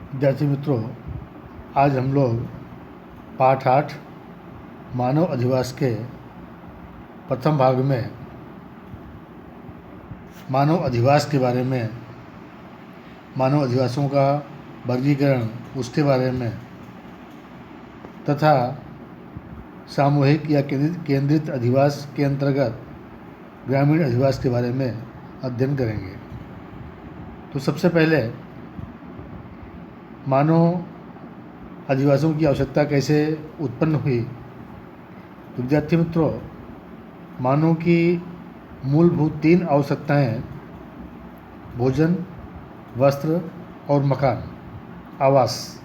विद्यार्थी मित्रों, आज हम लोग पाठ 8 मानव अधिवास के प्रथम भाग में मानव अधिवास के बारे में, मानव अधिवासों का वर्गीकरण उसके बारे में तथा सामूहिक या केंद्रित अधिवास के अंतर्गत ग्रामीण अधिवास के बारे में अध्ययन करेंगे। तो सबसे पहले मानव अधिवासों की आवश्यकता कैसे उत्पन्न हुई। तो विद्यार्थी मित्रों, मानव की मूलभूत 3 आवश्यकताएं भोजन, वस्त्र और मकान, आवास।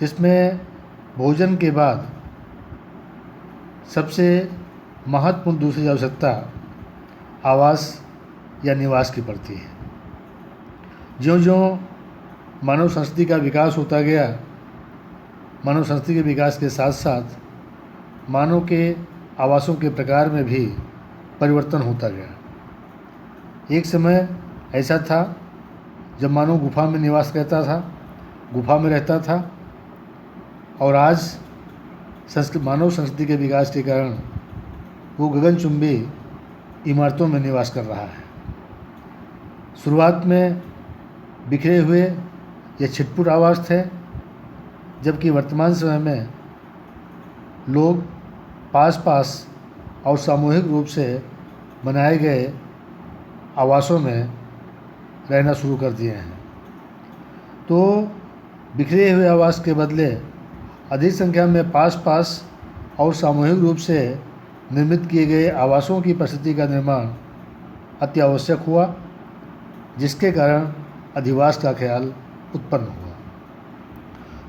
इसमें भोजन के बाद सबसे महत्वपूर्ण दूसरी आवश्यकता आवास या निवास की पड़ती है। ज्यों-ज्यों मानव संस्कृति का विकास होता गया, मानव संस्कृति के विकास के साथ साथ मानव के आवासों के प्रकार में भी परिवर्तन होता गया। एक समय ऐसा था जब मानव गुफा में निवास करता था, गुफा में रहता था, और आज मानव संस्कृति के विकास के कारण वो गगनचुंबी इमारतों में निवास कर रहा है। शुरुआत में बिखरे हुए या छिटपुट आवास थे, जबकि वर्तमान समय में लोग पास पास और सामूहिक रूप से बनाए गए आवासों में रहना शुरू कर दिए हैं। तो बिखरे हुए आवास के बदले अधिक संख्या में पास पास और सामूहिक रूप से निर्मित किए गए आवासों की परिस्थिति का निर्माण अति आवश्यक हुआ, जिसके कारण अधिवास का ख्याल उत्पन्न हुआ।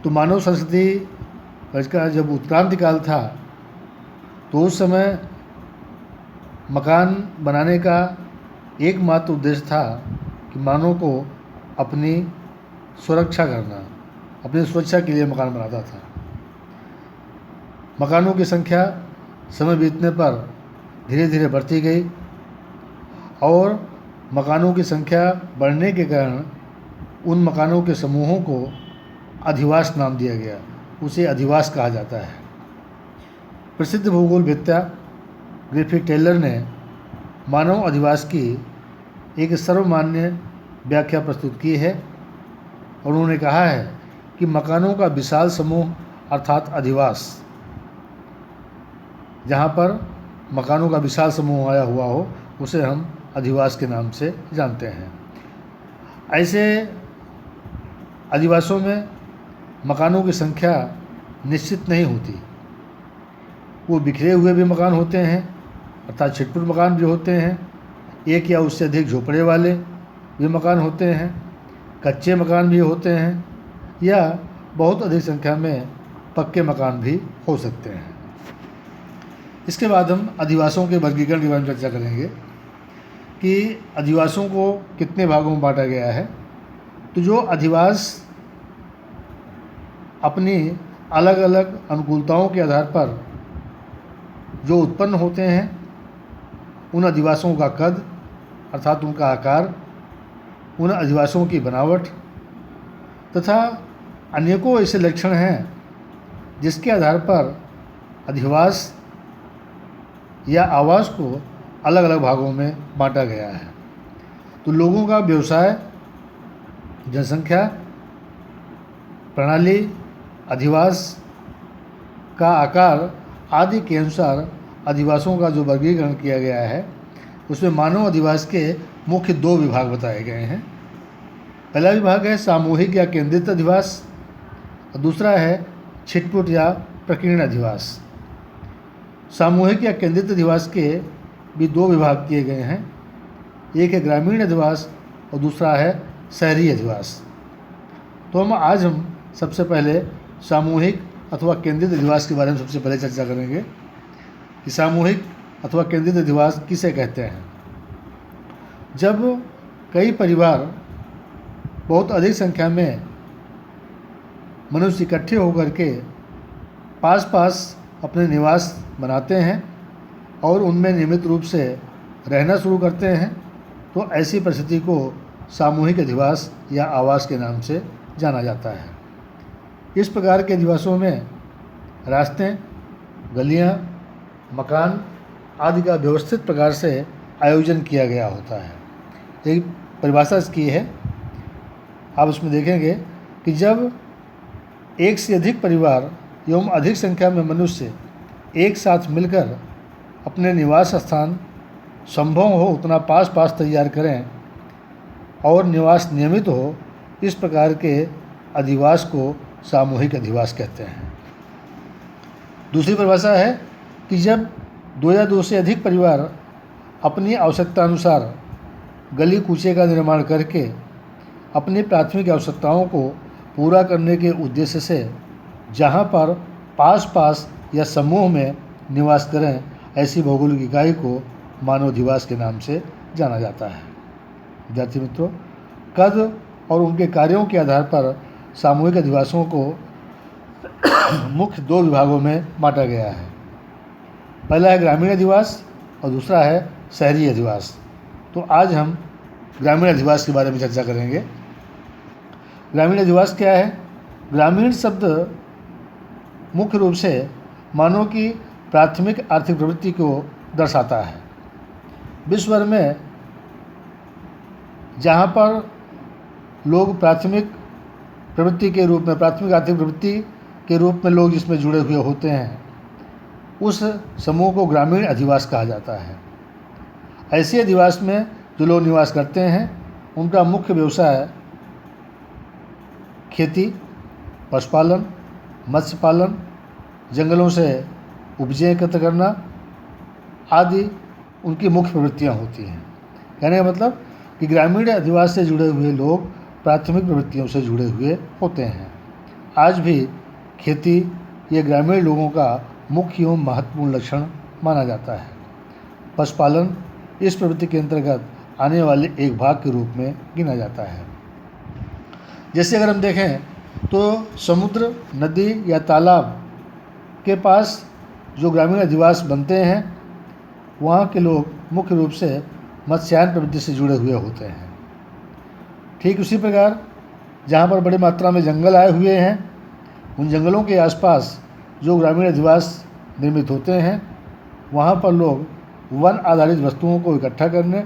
तो मानव संस्कृति का जब उत्क्रांति काल था, तो उस समय मकान बनाने का एकमात्र उद्देश्य था कि मानव को अपनी सुरक्षा करना, अपनी सुरक्षा के लिए मकान बनाता था। मकानों की संख्या समय बीतने पर धीरे धीरे बढ़ती गई और मकानों की संख्या बढ़ने के कारण उन मकानों के समूहों को अधिवास नाम दिया गया। उसे अधिवास कहा जाता है। प्रसिद्ध भूगोलवेत्ता ग्रिफिथ टेलर ने मानव अधिवास की एक सर्वमान्य व्याख्या प्रस्तुत की है और उन्होंने कहा है कि मकानों का विशाल समूह अर्थात अधिवास, जहाँ पर मकानों का विशाल समूह आया हुआ हो, उसे हम अधिवास के नाम से जानते हैं। ऐसे अधिवासों में मकानों की संख्या निश्चित नहीं होती। वो बिखरे हुए भी मकान होते हैं, अर्थात छिटपुट मकान भी होते हैं, एक या उससे अधिक झोपड़े वाले भी मकान होते हैं, कच्चे मकान भी होते हैं, या बहुत अधिक संख्या में पक्के मकान भी हो सकते हैं। इसके बाद हम अधिवासों के वर्गीकरण के बारे में चर्चा करेंगे कि अधिवासों को कितने भागों में बांटा गया है। तो जो अधिवास अपनी अलग अलग अनुकूलताओं के आधार पर जो उत्पन्न होते हैं, उन अधिवासों का कद अर्थात उनका आकार, उन अधिवासों की बनावट तथा अनेकों ऐसे लक्षण हैं जिसके आधार पर अधिवास या आवास को अलग अलग भागों में बांटा गया है। तो लोगों का व्यवसाय, जनसंख्या, प्रणाली, अधिवास का आकार आदि के अनुसार अधिवासों का जो वर्गीकरण किया गया है, उसमें मानव अधिवास के मुख्य 2 विभाग बताए गए हैं। पहला विभाग है सामूहिक या केंद्रित अधिवास और दूसरा है छिटपुट या प्रकीर्ण अधिवास। सामूहिक या केंद्रित अधिवास के भी 2 विभाग किए गए हैं। एक है ग्रामीण अधिवास और दूसरा है शहरी अधिवास। तो आज हम सबसे पहले सामूहिक अथवा केंद्रित अधिवास के बारे में सबसे पहले चर्चा करेंगे कि सामूहिक अथवा केंद्रित अधिवास किसे कहते हैं। जब कई परिवार बहुत अधिक संख्या में मनुष्य इकट्ठे होकर के पास पास अपने निवास बनाते हैं और उनमें नियमित रूप से रहना शुरू करते हैं, तो ऐसी परिस्थिति को सामूहिक अधिवास या आवास के नाम से जाना जाता है। इस प्रकार के अधिवासों में रास्ते, गलियां, मकान आदि का व्यवस्थित प्रकार से आयोजन किया गया होता है। एक परिभाषा इसकी है, आप उसमें देखेंगे कि जब एक से अधिक परिवार एवं अधिक संख्या में मनुष्य एक साथ मिलकर अपने निवास स्थान संभव हो उतना पास पास तैयार करें और निवास नियमित हो, इस प्रकार के अधिवास को सामूहिक अधिवास कहते हैं। दूसरी परिभाषा है कि जब दो या दो से अधिक परिवार अपनी आवश्यकता अनुसार गली कूचे का निर्माण करके अपनी प्राथमिक आवश्यकताओं को पूरा करने के उद्देश्य से जहाँ पर पास पास या समूह में निवास करें, ऐसी भौगोलिक इकाई को मानव अधिवास के नाम से जाना जाता है। विद्यार्थी मित्रों, कद और उनके कार्यों के आधार पर सामूहिक अधिवासों को मुख्य दो विभागों में बांटा गया है। पहला है ग्रामीण अधिवास और दूसरा है शहरी अधिवास। तो आज हम ग्रामीण अधिवास के बारे में चर्चा करेंगे। ग्रामीण अधिवास क्या है? ग्रामीण शब्द मुख्य रूप से मानव की प्राथमिक आर्थिक प्रवृत्ति को दर्शाता है। विश्व भर में जहाँ पर लोग प्राथमिक प्रवृत्ति के रूप में, प्राथमिक आर्थिक प्रवृत्ति के रूप में लोग जिसमें जुड़े हुए होते हैं, उस समूह को ग्रामीण अधिवास कहा जाता है। ऐसे अधिवास में जो लोग निवास करते हैं, उनका मुख्य व्यवसाय खेती, पशुपालन, मत्स्य पालन, जंगलों से उपजें एकत्र करना आदि उनकी मुख्य प्रवृत्तियाँ होती हैं। कहने का मतलब कि ग्रामीण अधिवास से जुड़े हुए लोग प्राथमिक प्रवृत्तियों से जुड़े हुए होते हैं। आज भी खेती ये ग्रामीण लोगों का मुख्य एवं महत्वपूर्ण लक्षण माना जाता है। पशुपालन इस प्रवृत्ति के अंतर्गत आने वाले एक भाग के रूप में गिना जाता है। जैसे अगर हम देखें तो समुद्र, नदी या तालाब के पास जो ग्रामीण अधिवास बनते हैं, वहाँ के लोग मुख्य रूप से मत्स्यायन प्रवृत्ति से जुड़े हुए होते हैं। ठीक उसी प्रकार जहाँ पर बड़ी मात्रा में जंगल आए हुए हैं, उन जंगलों के आसपास जो ग्रामीण अधिवास निर्मित होते हैं, वहाँ पर लोग वन आधारित वस्तुओं को इकट्ठा करने,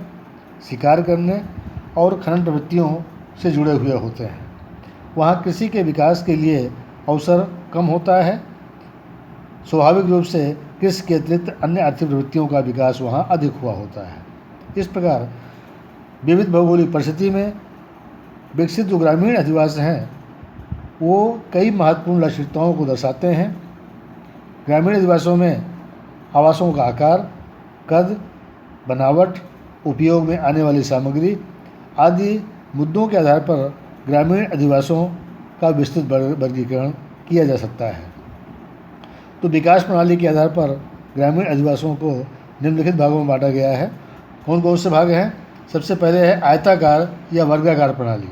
शिकार करने और खनन प्रवृत्तियों से जुड़े हुए होते हैं। वहाँ कृषि के विकास के लिए अवसर कम होता है। स्वाभाविक रूप से कृषि के अतिरिक्त अन्य आर्थिक प्रवृत्तियों का विकास वहाँ अधिक हुआ होता है। इस प्रकार विविध भौगोलिक परिस्थिति में विकसित जो ग्रामीण अधिवास हैं, वो कई महत्वपूर्ण लक्षणताओं को दर्शाते हैं। ग्रामीण अधिवासों में आवासों का आकार, कद, बनावट, उपयोग में आने वाली सामग्री आदि मुद्दों के आधार पर ग्रामीण अधिवासों का विस्तृत वर्गीकरण किया जा सकता है। तो विकास प्रणाली के आधार पर ग्रामीण अधिवासों को निम्नलिखित भागों में बांटा गया है। कौन कौन से भाग हैं? सबसे पहले है आयताकार या वर्गाकार प्रणाली,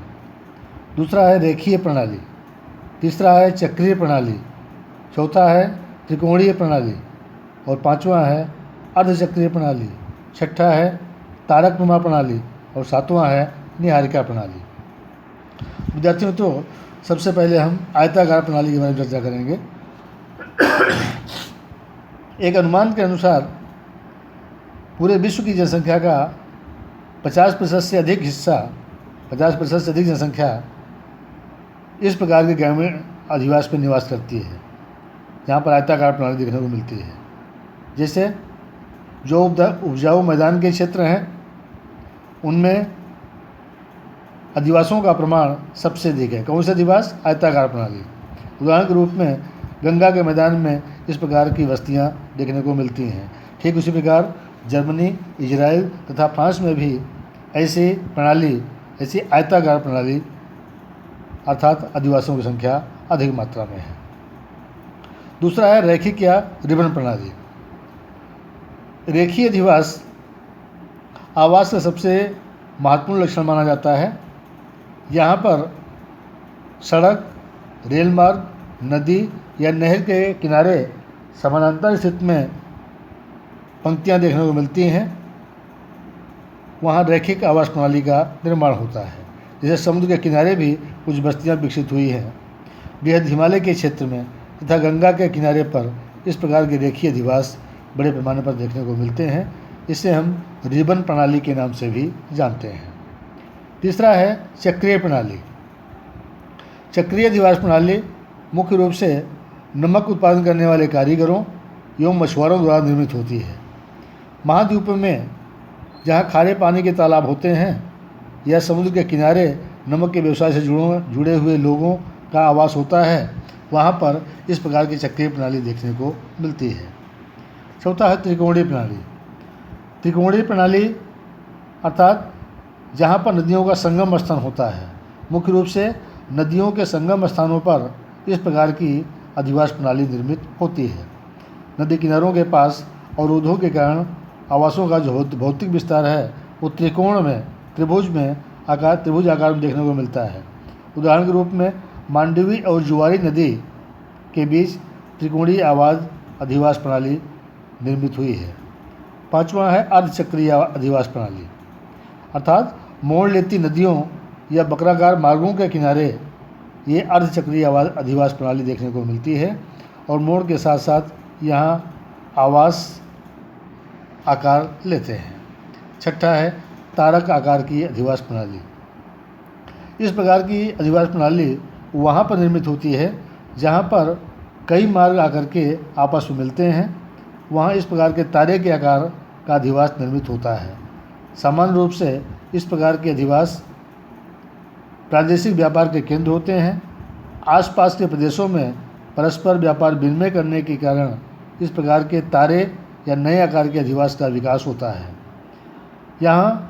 दूसरा है रेखीय प्रणाली, तीसरा है चक्रीय प्रणाली, चौथा है त्रिकोणीय प्रणाली और पांचवा है अर्धचक्रीय प्रणाली, छठा है तारकनुमा प्रणाली और सातवां है निहारिका प्रणाली। विद्यार्थियों मित्रों, सबसे पहले हम आयताकार प्रणाली के बारे में चर्चा करेंगे। एक अनुमान के अनुसार पूरे विश्व की जनसंख्या का 50% से अधिक हिस्सा, 50% से अधिक जनसंख्या इस प्रकार के ग्रामीण अधिवास में निवास करती है, जहाँ पर आयताकार प्रणाली देखने को मिलती है। जैसे जो उपजाऊ मैदान के क्षेत्र हैं, उनमें अधिवासों का प्रमाण सबसे अधिक है। कौन से अधिवास? आयताकार प्रणाली। उदाहरण के रूप में गंगा के मैदान में इस प्रकार की बस्तियां देखने को मिलती हैं। ठीक उसी प्रकार जर्मनी, इजराइल तथा फ्रांस में भी ऐसी आयताकार प्रणाली अर्थात अधिवासियों की संख्या अधिक मात्रा में है। दूसरा है रैखिक या रिबन प्रणाली। रेखीय अधिवास आवास का सबसे महत्वपूर्ण लक्षण माना जाता है। यहाँ पर सड़क, रेल मार्ग, नदी या नहर के किनारे समानांतर स्थिति में पंक्तियाँ देखने को मिलती हैं। वहाँ रैखिक आवास प्रणाली का निर्माण होता है। जैसे समुद्र के किनारे भी कुछ बस्तियां विकसित हुई हैं। बेहद हिमालय के क्षेत्र में तथा गंगा के किनारे पर इस प्रकार के रेखीय अधिवास बड़े पैमाने पर देखने को मिलते हैं। इसे हम रिबन प्रणाली के नाम से भी जानते हैं। तीसरा है चक्रीय प्रणाली। चक्रीय अधिवास प्रणाली मुख्य रूप से नमक उत्पादन करने वाले कारीगरों एवं मछुआरों द्वारा निर्मित होती है। महाद्वीपों में जहाँ खारे पानी के तालाब होते हैं या समुद्र के किनारे नमक के व्यवसाय से जुड़े हुए लोगों का आवास होता है, वहाँ पर इस प्रकार की चक्रीय प्रणाली देखने को मिलती है। चौथा है त्रिकोणीय प्रणाली। त्रिकोणीय प्रणाली अर्थात जहाँ पर नदियों का संगम स्थान होता है। मुख्य रूप से नदियों के संगम स्थानों पर इस प्रकार की अधिवास प्रणाली निर्मित होती है। नदी किनारों के पास अवरोधों के कारण आवासों का जो भौतिक विस्तार है वो त्रिभुज आकार में देखने को मिलता है। उदाहरण के रूप में मांडवी और जुआरी नदी के बीच त्रिकोणीय अधिवास प्रणाली निर्मित हुई है। पांचवा है अर्धचक्रीय अधिवास प्रणाली, अर्थात मोड़ लेती नदियों या वक्राकार मार्गों के किनारे ये अर्धचक्रीय अधिवास प्रणाली देखने को मिलती है और मोड़ के साथ साथ यहाँ आवास आकार लेते हैं। छठा है तारक आकार की अधिवास प्रणाली। इस प्रकार की अधिवास प्रणाली वहाँ पर निर्मित होती है जहाँ पर कई मार्ग आकर के आपस में मिलते हैं। वहाँ इस प्रकार के तारे के आकार का अधिवास निर्मित होता है। सामान्य रूप से इस प्रकार के अधिवास प्रादेशिक व्यापार के केंद्र होते हैं। आसपास के प्रदेशों में परस्पर व्यापार विनिमय करने के कारण इस प्रकार के तारे या नए आकार के अधिवास का विकास होता है। यहाँ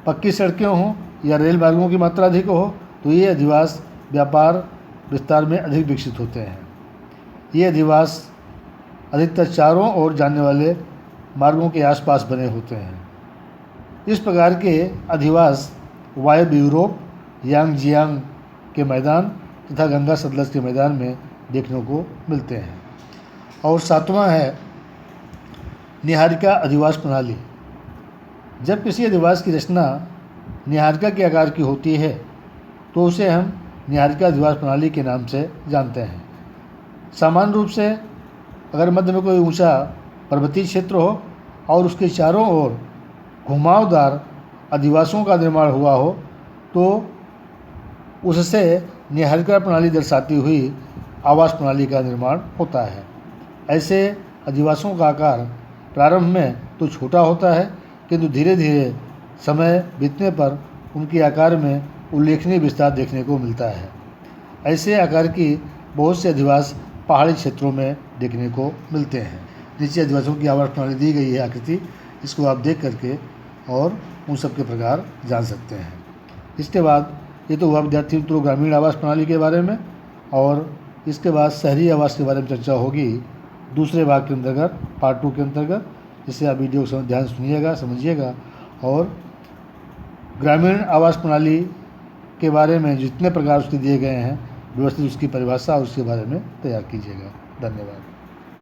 पक्की सड़कें हों या रेल मार्गों की मात्रा अधिक हो तो ये अधिवास व्यापार विस्तार में अधिक विकसित होते हैं। ये अधिवास अधिकतर चारों ओर जाने वाले मार्गों के आसपास बने होते हैं। इस प्रकार के अधिवास वायव्य यूरोप, यांगजियांग के मैदान तथा गंगा सतलज के मैदान में देखने को मिलते हैं। और सातवां है निहारिका अधिवास प्रणाली। जब किसी अधिवास की रचना निहारिका के आकार की होती है तो उसे हम निहारिका अधिवास प्रणाली के नाम से जानते हैं। सामान्य रूप से अगर मध्य में कोई ऊंचा पर्वतीय क्षेत्र हो और उसके चारों ओर घुमावदार अधिवासों का निर्माण हुआ हो तो उससे निहारिका प्रणाली दर्शाती हुई आवास प्रणाली का निर्माण होता है। ऐसे अधिवासों का आकार प्रारंभ में तो छोटा होता है किंतु धीरे धीरे समय बीतने पर उनके आकार में उल्लेखनीय विस्तार देखने को मिलता है। ऐसे आकार की बहुत से अधिवास पहाड़ी क्षेत्रों में देखने को मिलते हैं। नीचे अधिवासों की आवास प्रणाली दी गई है आकृति, इसको आप देख करके और उन सब के प्रकार जान सकते हैं। इसके बाद ये तो हुआ विद्यार्थी मित्रों ग्रामीण आवास प्रणाली के बारे में, और इसके बाद शहरी आवास के बारे में चर्चा होगी दूसरे भाग के अंतर्गत, पार्ट 2 के अंतर्गत। जिससे आप वीडियो को ध्यान सुनिएगा, समझिएगा और ग्रामीण आवास प्रणाली के बारे में जितने प्रकार उसके दिए गए हैं व्यवस्थित उसकी परिभाषा उसके बारे में तैयार कीजिएगा। धन्यवाद।